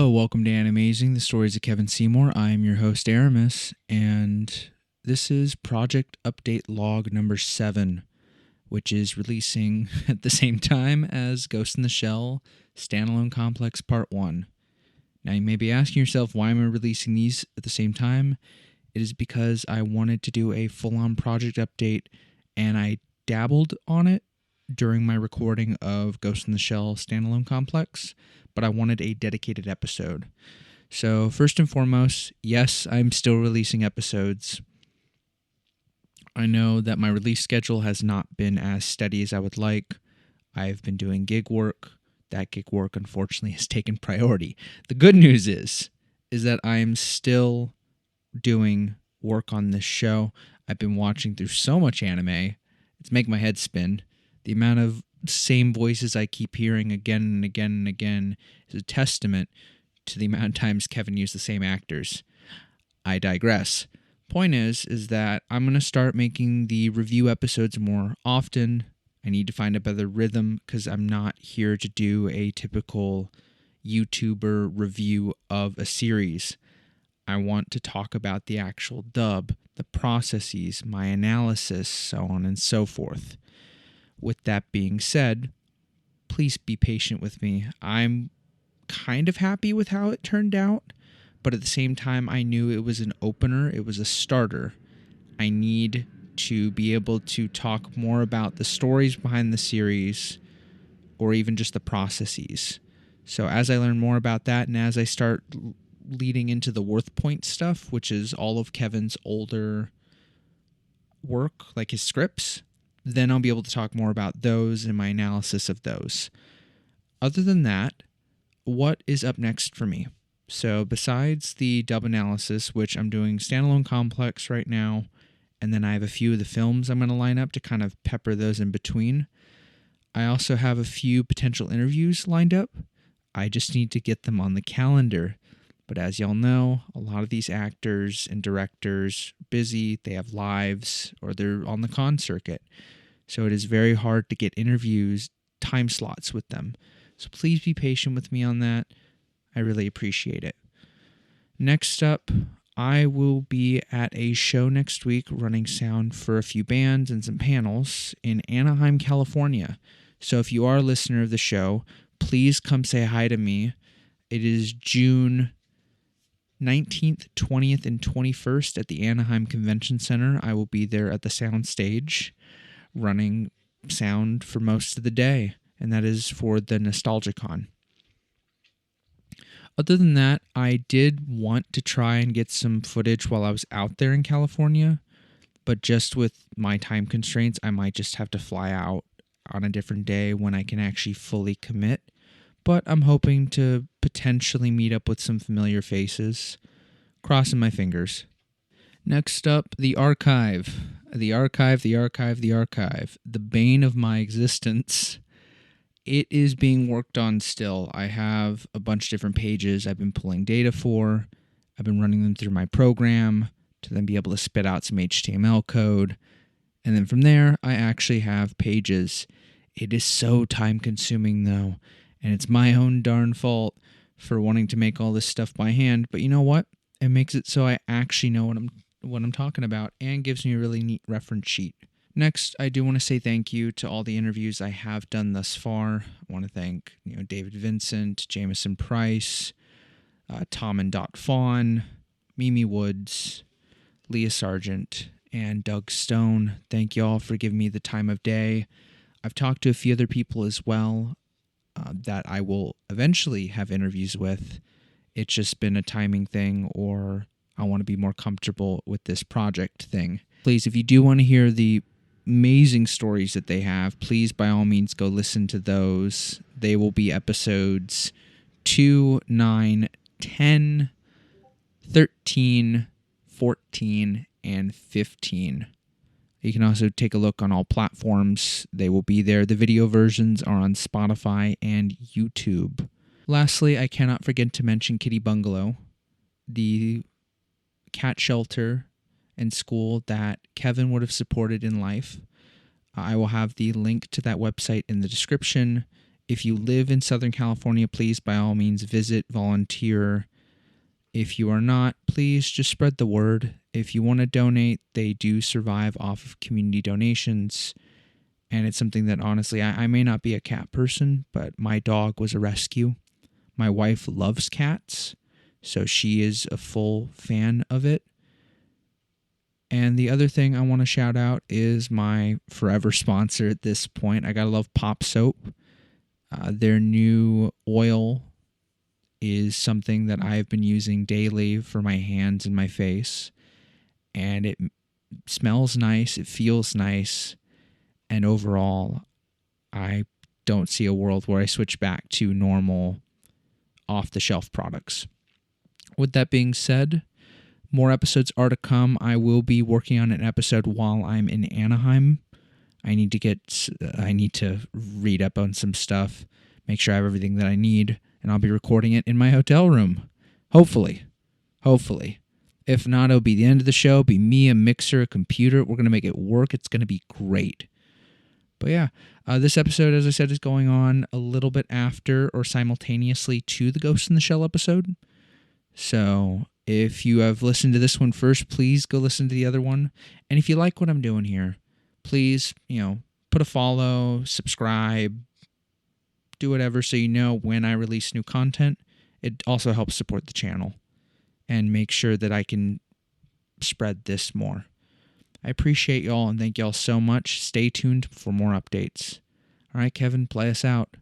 Hello, welcome to Animazing, the stories of Kevin Seymour. I am your host, Aramis, and this is Project Update Log number 7, which is releasing at the same time as Ghost in the Shell Standalone Complex Part 1. Now, you may be asking yourself, why am I releasing these at the same time? It is because I wanted to do a full-on project update, and I dabbled on it during my recording of Ghost in the Shell Standalone Complex, but I wanted a dedicated episode. So first and foremost, yes, I'm still releasing episodes. I know that my release schedule has not been as steady as I would like. I've been doing gig work. That gig work, unfortunately, has taken priority. The good news is that I am still doing work on this show. I've been watching through so much anime. It's making my head spin. The amount of same voices I keep hearing again and again and again is a testament to the amount of times Kevin used the same actors. I digress. Point is that I'm going to start making the review episodes more often. I need to find a better rhythm because I'm not here to do a typical YouTuber review of a series. I want to talk about the actual dub, the processes, my analysis, so on and so forth. With that being said, please be patient with me. I'm kind of happy with how it turned out, but at the same time, I knew it was an opener. It was a starter. I need to be able to talk more about the stories behind the series or even just the processes. So as I learn more about that and as I start leading into the Worth Point stuff, which is all of Kevin's older work, like his scripts, then I'll be able to talk more about those and my analysis of those. Other than that, what is up next for me? So besides the dub analysis, which I'm doing Standalone Complex right now, and then I have a few of the films I'm going to line up to kind of pepper those in between. I also have a few potential interviews lined up. I just need to get them on the calendar. But as y'all know, a lot of these actors and directors are busy, they have lives, or they're on the con circuit. So it is very hard to get interviews, time slots with them. So please be patient with me on that. I really appreciate it. Next up, I will be at a show next week running sound for a few bands and some panels in Anaheim, California. So if you are a listener of the show, please come say hi to me. It is June 19th, 20th, and 21st at the Anaheim Convention Center. I will be there at the sound stage running sound for most of the day, and that is for the NostalgiaCon. Other than that, I did want to try and get some footage while I was out there in California, but just with my time constraints, I might just have to fly out on a different day when I can actually fully commit. But I'm hoping to potentially meet up with some familiar faces. Crossing my fingers. Next up, the archive. The archive. The bane of my existence. It is being worked on still. I have a bunch of different pages I've been pulling data for. I've been running them through my program to then be able to spit out some HTML code. And then from there, I actually have pages. It is so time-consuming, though. And it's my own darn fault for wanting to make all this stuff by hand. But you know what? It makes it so I actually know what I'm talking about and gives me a really neat reference sheet. Next, I do want to say thank you to all the interviews I have done thus far. I want to thank David Vincent, Jameson Price, Tom and Dot Fawn, Mimi Woods, Leah Sargent, and Doug Stone. Thank you all for giving me the time of day. I've talked to a few other people as well that I will eventually have interviews with. It's just been a timing thing, or I want to be more comfortable with this project thing. Please, if you do want to hear the amazing stories that they have, please by all means go listen to those. They will be episodes 2, 9, 10, 13, 14, and 15. You can also take a look on all platforms. They will be there. The video versions are on Spotify and YouTube. Lastly, I cannot forget to mention Kitty Bungalow, the cat shelter and school that Kevin would have supported in life. I will have the link to that website in the description. If you live in Southern California, please, by all means, visit, volunteer. If you are not, please just spread the word. If you want to donate, they do survive off of community donations. And it's something that, honestly, I may not be a cat person, but my dog was a rescue. My wife loves cats, so she is a full fan of it. And the other thing I want to shout out is my forever sponsor at this point. I gotta love Pop Soap. Their new oil is something that I've been using daily for my hands and my face. And it smells nice, it feels nice, and overall, I don't see a world where I switch back to normal off-the-shelf products. With that being said, more episodes are to come. I will be working on an episode while I'm in Anaheim. I need to read up on some stuff, make sure I have everything that I need, and I'll be recording it in my hotel room. Hopefully. If not, it'll be the end of the show. It'll be me, a mixer, a computer. We're going to make it work. It's going to be great. But yeah, this episode, as I said, is going on a little bit after or simultaneously to the Ghost in the Shell episode. So if you have listened to this one first, please go listen to the other one. And if you like what I'm doing here, please, put a follow, subscribe, do whatever so you know when I release new content. It also helps support the channel and make sure that I can spread this more. I appreciate y'all and thank y'all so much. Stay tuned for more updates. All right, Kevin, play us out.